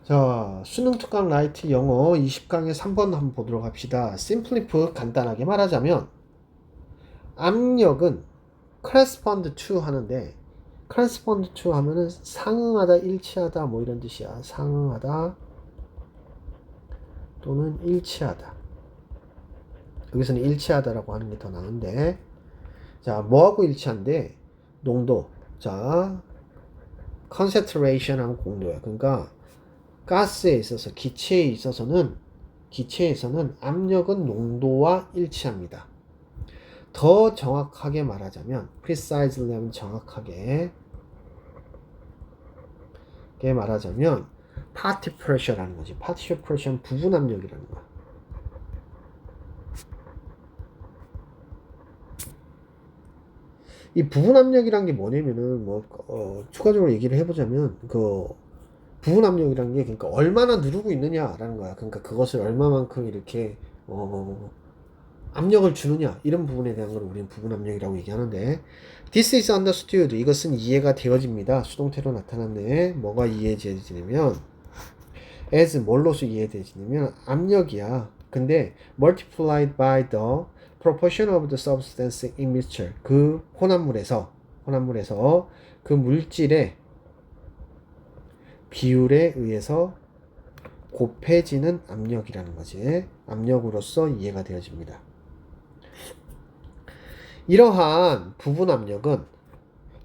자, 수능 특강 라이트 영어 20강의 3번 한번 보도록 합시다. simplify 간단하게 말하자면 압력은 correspond to 하는데 correspond to 하면은 상응하다, 일치하다 뭐 이런 뜻이야. 상응하다 또는 일치하다. 여기서는 일치하다라고 하는 게 더 나은데 자, 뭐하고 일치한데 농도. 자, concentration하고 공도야. 그러니까 가스에 있어서 기체에서는 압력은 농도와 일치합니다. 더 정확하게 말하자면 precisely 하면 정확하게 말하자면 partial pressure라는 거지. partial pressure는 부분 압력이라는 거야. 이 부분 압력이란 게 뭐냐면은 추가적으로 얘기를 해보자면 부분 압력이란 게 그러니까 얼마나 누르고 있느냐라는 거야. 그러니까 그것을 얼마만큼 이렇게 압력을 주느냐 이런 부분에 대한 걸 우리는 부분 압력이라고 얘기하는데 this is understood 이것은 이해가 되어집니다. 수동태로 나타났네. 뭐가 이해되지냐면 as 뭘로서 이해되지냐면 압력이야. 근데 multiplied by the proportion of the substance in mixture 그 혼합물에서 그 물질의 비율에 의해서 곱해지는 압력이라는 거지. 압력으로서 이해가 되어집니다. 이러한 부분 압력은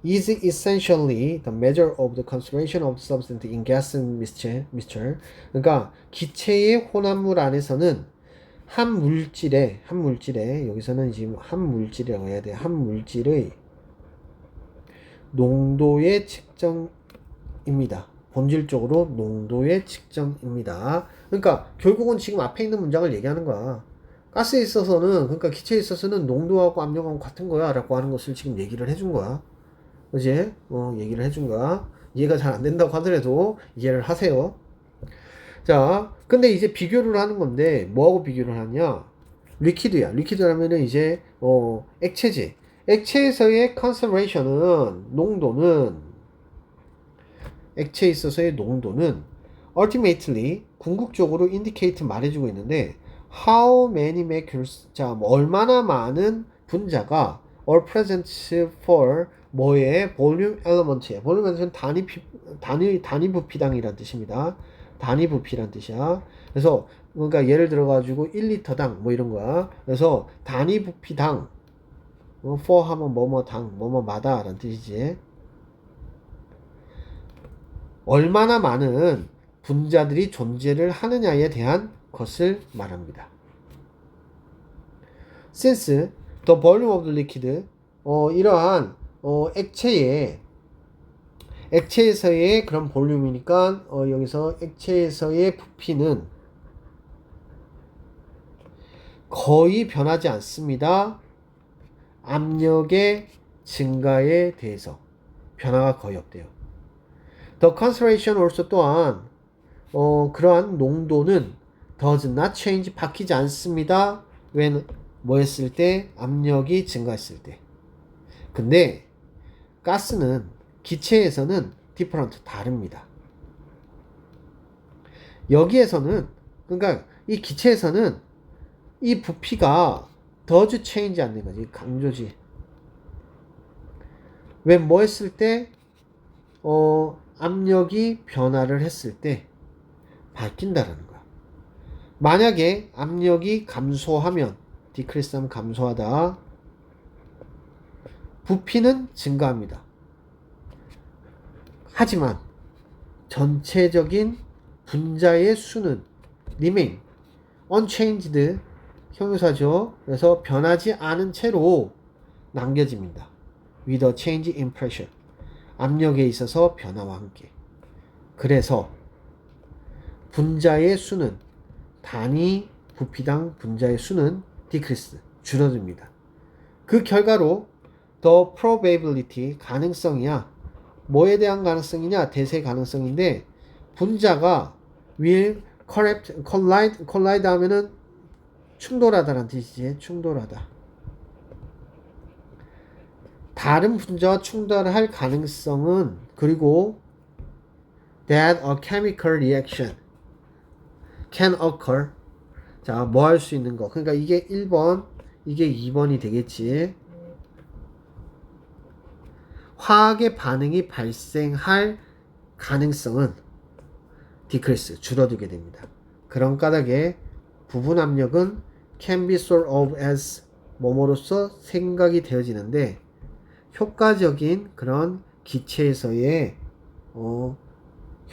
is essentially the measure of the concentration of the substance in gas and mixture. 그러니까 기체의 혼합물 안에서는 한 물질의 여기서는 지금 한 물질이라고 해야 돼. 한 물질의 농도의 측정입니다. 본질적으로 농도의 측정입니다. 그러니까 결국은 지금 앞에 있는 문장을 얘기하는 거야. 가스에 있어서는 그러니까 기체에 있어서는 농도하고 압력하고 같은 거야 라고 하는 것을 지금 얘기를 해준 거야. 그지? 얘기를 해준 거야. 이해가 잘 안 된다고 하더라도 이해를 하세요. 자, 근데 이제 비교를 하는 건데 뭐하고 비교를 하냐? 리퀴드야. 리퀴드라면은 이제 액체지. 액체에서의 concentration은 액체에 있어서의 농도는 ultimately 궁극적으로 indicate 말해주고 있는데 how many molecules 자, 뭐 얼마나 많은 분자가 are present for 뭐의 volume element에 volume element은 단위 부피당이란 뜻입니다. 단위 부피란 뜻이야. 그래서 그러니까 예를 들어 가지고 1리터당 뭐 이런 거야. 그래서 단위 부피당 for 하면 뭐뭐당 뭐뭐마다 라는 뜻이지. 얼마나 많은 분자들이 존재를 하느냐에 대한 것을 말합니다. Since the volume of the liquid 이러한 액체에서의 그런 볼륨이니까 여기서 액체에서의 부피는 거의 변하지 않습니다. 압력의 증가에 대해서 변화가 거의 없대요. The concentration also 또한 그러한 농도는 does not change 바뀌지 않습니다. when 뭐 했을 때 압력이 증가했을 때. 근데 가스는 기체에서는 different 다릅니다. 여기에서는 그러니까 이 기체에서는 이 부피가 does change 않는 거지. 강조지. when 뭐 했을 때 압력이 변화를 했을 때 바뀐다라는 거야. 만약에 압력이 감소하면 decrease 하면 감소하다. 부피는 증가합니다. 하지만 전체적인 분자의 수는 remain unchanged 형용사죠. 그래서 변하지 않은 채로 남겨집니다. with a change in pressure 압력에 있어서 변화와 함께. 그래서 분자의 수는 단위 부피당 분자의 수는 decrease 줄어듭니다. 그 결과로 the probability 가능성이야. 뭐에 대한 가능성이냐? 대세 가능성인데 분자가 will collide 하면은 충돌하다라는 뜻이지. 충돌하다. 다른 분자와 충돌할 가능성은 그리고 that a chemical reaction can occur. 자, 뭐 할 수 있는 거. 그러니까 이게 1번, 이게 2번이 되겠지. 화학의 반응이 발생할 가능성은 decrease, 줄어들게 됩니다. 그런 까닭에 부분 압력은 can be thought of as 뭐뭐로서 생각이 되어지는데 효과적인 그런 기체에서의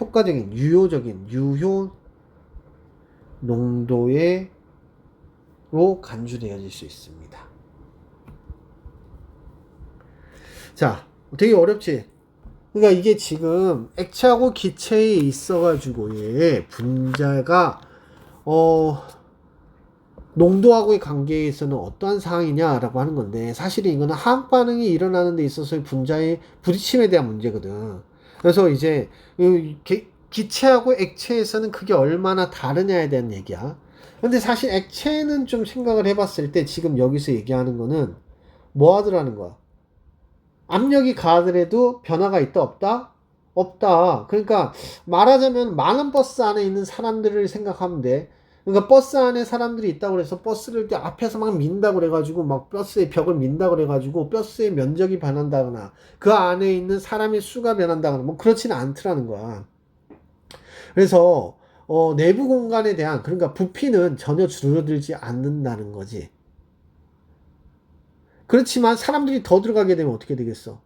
효과적인 유효적인 유효 농도로 간주되어질 수 있습니다. 자, 되게 어렵지? 그러니까 이게 지금 액체하고 기체에 있어가지고의 분자가 농도하고의 관계에서는 어떠한 상황이냐라고 하는 건데 사실은 이거는 화학 반응이 일어나는 데 있어서의 분자의 부딪힘에 대한 문제거든. 그래서 이제 기체하고 액체에서는 그게 얼마나 다르냐에 대한 얘기야. 근데 사실 액체는 좀 생각을 해봤을 때 지금 여기서 얘기하는 거는 뭐 하더라는 거야? 압력이 가하더라도 변화가 있다 없다? 없다. 그러니까 말하자면 많은 버스 안에 있는 사람들을 생각하면 돼. 그러니까 버스 안에 사람들이 있다고 그래서 버스를 앞에서 막 민다고 그래가지고 막 버스의 벽을 민다고 그래가지고 버스의 면적이 변한다거나 그 안에 있는 사람의 수가 변한다거나 뭐 그렇지는 않더라는 거야. 그래서 내부 공간에 대한 그러니까 부피는 전혀 줄어들지 않는다는 거지. 그렇지만 사람들이 더 들어가게 되면 어떻게 되겠어?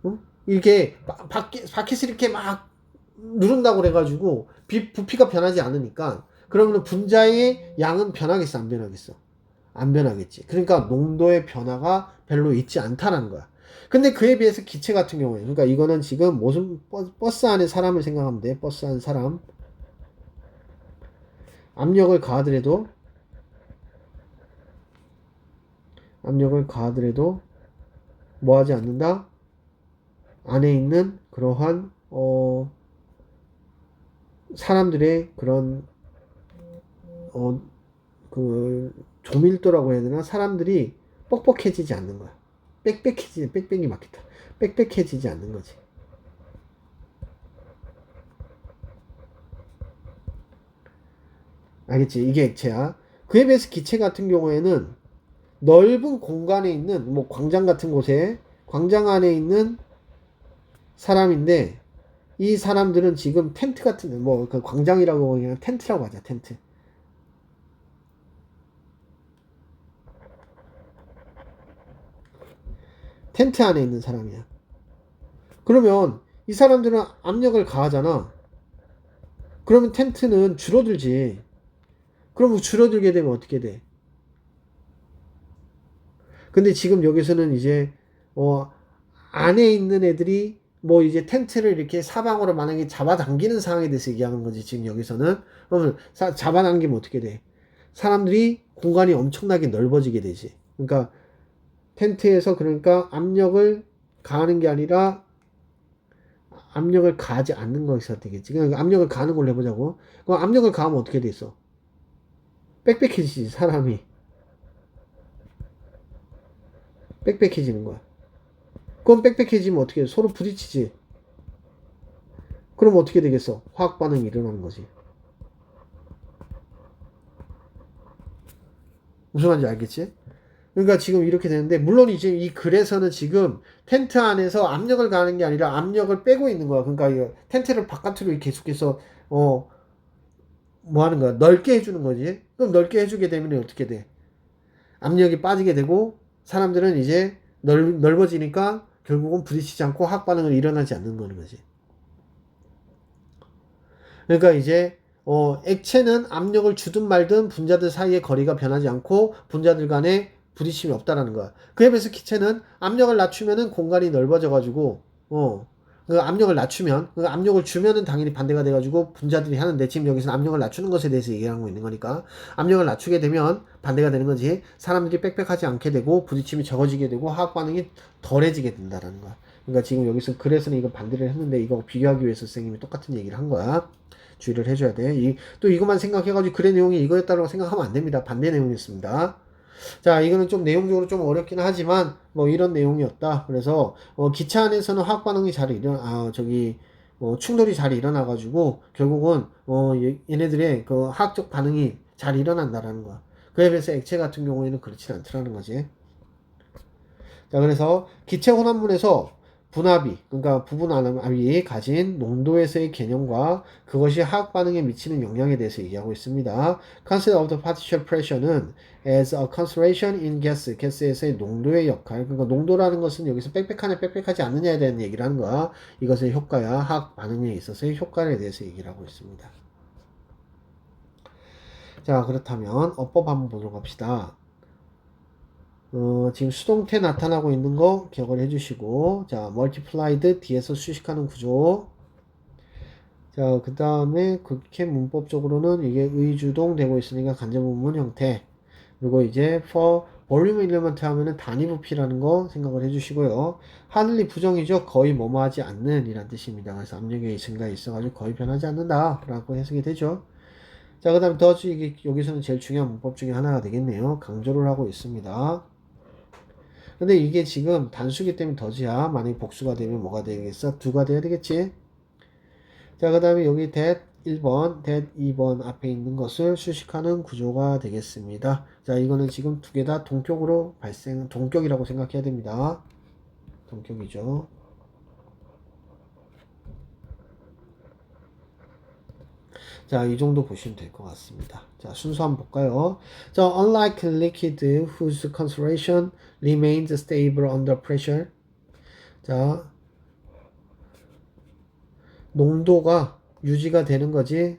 응? 이게 바퀴를 이렇게 막 누른다고 그래가지고 부피가 변하지 않으니까 그러면 분자의 양은 변하겠어 안 변하겠어? 안 변하겠지. 그러니까 농도의 변화가 별로 있지 않다는 거야. 근데 그에 비해서 기체 같은 경우에 그러니까 이거는 지금 무슨 버스 안에 사람을 생각하면 돼. 버스 안 사람 압력을 가하더라도 뭐 하지 않는다? 안에 있는 그러한 사람들의 그런 그 조밀도라고 해야 되나? 사람들이 뻑뻑해지지 않는 거야. 빽빽이 맞겠다. 빽빽해지지 않는 거지. 알겠지? 이게 액체야. 그에 비해서 기체 같은 경우에는 넓은 공간에 있는 뭐 광장 같은 곳에 광장 안에 있는 사람인데 이 사람들은 지금 텐트 같은 뭐 그 광장이라고 그냥 텐트라고 하자. 텐트. 텐트 안에 있는 사람이야. 그러면 이 사람들은 압력을 가하잖아. 그러면 텐트는 줄어들지. 그럼 줄어들게 되면 어떻게 돼? 근데 지금 여기서는 이제 안에 있는 애들이 뭐 이제 텐트를 이렇게 사방으로 만약에 잡아당기는 상황에 대해서 얘기하는 거지. 지금 여기서는 그러면 잡아당기면 어떻게 돼? 사람들이 공간이 엄청나게 넓어지게 되지. 그러니까 텐트에서 그러니까 압력을 가하는 게 아니라 압력을 가하지 않는 것이 되겠지. 그러니까 압력을 가하는 걸로 해보자고. 그럼 압력을 가하면 어떻게 돼 있어? 빽빽해지지 사람이. 빽빽해지는 거야. 그럼 빽빽해지면 어떻게 돼? 서로 부딪히지. 그럼 어떻게 되겠어? 화학 반응이 일어나는 거지. 무슨 말인지 알겠지? 그러니까 지금 이렇게 되는데 물론 이제 이 글에서는 지금 텐트 안에서 압력을 가하는 게 아니라 압력을 빼고 있는 거야. 그러니까 이 텐트를 바깥으로 계속해서 뭐 하는 거야? 넓게 해주는 거지. 그럼 넓게 해주게 되면 어떻게 돼? 압력이 빠지게 되고 사람들은 이제 넓어지니까 결국은 부딪히지 않고 화학 반응을 일어나지 않는 거는 거지. 그러니까 이제 액체는 압력을 주든 말든 분자들 사이의 거리가 변하지 않고 분자들 간에 부딪힘이 없다라는 거야. 그에 비해서 기체는 압력을 낮추면은 공간이 넓어져 가지고 그 압력을 낮추면 그 압력을 주면은 당연히 반대가 돼 가지고 분자들이 하는데 지금 여기서는 압력을 낮추는 것에 대해서 얘기하고 있는 거니까 압력을 낮추게 되면 반대가 되는 거지. 사람들이 빽빽하지 않게 되고 부딪힘이 적어지게 되고 화학 반응이 덜해지게 된다라는 거야. 그러니까 지금 여기서 글에서는 이거 반대를 했는데 이거 비교하기 위해서 선생님이 똑같은 얘기를 한 거야. 주의를 해줘야 돼. 또 이것만 생각해가지고 글의 내용이 이거였다고 생각하면 안 됩니다. 반대 내용이었습니다. 자, 이거는 좀 내용적으로 좀 어렵긴 하지만 뭐 이런 내용이었다. 그래서 기차 안에서는 화학 반응이 잘 충돌이 잘 일어나 가지고 결국은 얘네들의 그 화학적 반응이 잘 일어난다라는 거야. 그에 비해서 액체 같은 경우에는 그렇진 않더라는 거지. 자, 그래서 기체 혼합물에서 분압이, 그러니까 부분압이 가진 농도에서의 개념과 그것이 화학 반응에 미치는 영향에 대해서 얘기하고 있습니다. Concept of the partial pressure는 as a concentration in gas, 가스에서의 농도의 역할. 그러니까 농도라는 것은 여기서 빽빽하냐 빽빽하지 않느냐에 대한 얘기를 하는 거야. 이것의 효과야 화학 반응에 있어서의 효과에 대해서 얘기를 하고 있습니다. 자, 그렇다면 어법 한번 보도록 합시다. 지금 수동태 나타나고 있는 거 기억을 해주시고, 자, multiplied 뒤에서 수식하는 구조. 자, 그 다음에 그렇게 문법적으로는 이게 의주동 되고 있으니까 간접문문 형태. 그리고 이제 for volume element 하면은 단위 부피라는 거 생각을 해주시고요. 하늘이 부정이죠. 거의 뭐뭐하지 않는 이란 뜻입니다. 그래서 압력의 증가에 있어가지고 거의 변하지 않는다 라고 해석이 되죠. 자, 그 다음에 더즈 이게 여기서는 제일 중요한 문법 중에 하나가 되겠네요. 강조를 하고 있습니다. 근데 이게 지금 단수기 때문에 더지야. 만약에 복수가 되면 뭐가 되겠어? 2가 돼야 되겠지? 자, 그 다음에 여기 that 1번, that 2번 앞에 있는 것을 수식하는 구조가 되겠습니다. 자, 이거는 지금 두 개 다 동격이라고 생각해야 됩니다. 동격이죠. 자, 이 정도 보시면 될 것 같습니다. 자, 순서 한번 볼까요? 자, unlike liquid whose concentration remains stable under pressure. 자, 농도가 유지가 되는 거지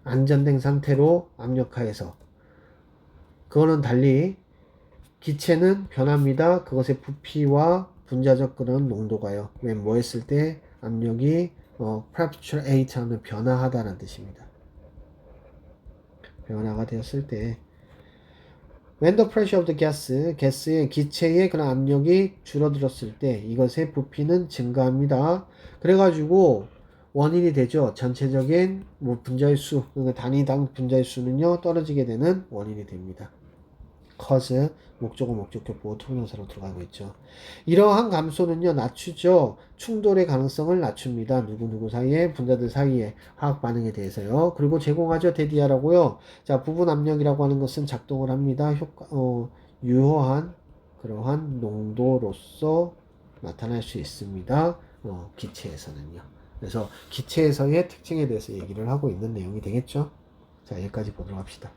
안전된 상태로 압력하에서. 그거는 달리 기체는 변합니다. 그것의 부피와 분자적 그런 농도가요. 맨 뭐 했을 때 압력이 fluctuate 하면 변화하다는 뜻입니다. 변화가 되었을 때 when the pressure of the 가스의 기체의 그런 압력이 줄어들었을 때 이것의 부피는 증가합니다. 그래가지고 원인이 되죠. 전체적인 분자의 수, 그러니까 단위당 분자의 수는요 떨어지게 되는 원인이 됩니다. cause 목적어 목적격 보호 투부정사로 들어가고 있죠. 이러한 감소는요 낮추죠. 충돌의 가능성을 낮춥니다. 누구누구 사이에 분자들 사이에 화학 반응에 대해서요. 그리고 제공하죠. 데디아라고요. 자, 부분 압력이라고 하는 것은 작동을 합니다. 유효한 그러한 농도로서 나타날 수 있습니다. 기체에서는요. 그래서 기체에서의 특징에 대해서 얘기를 하고 있는 내용이 되겠죠. 자, 여기까지 보도록 합시다.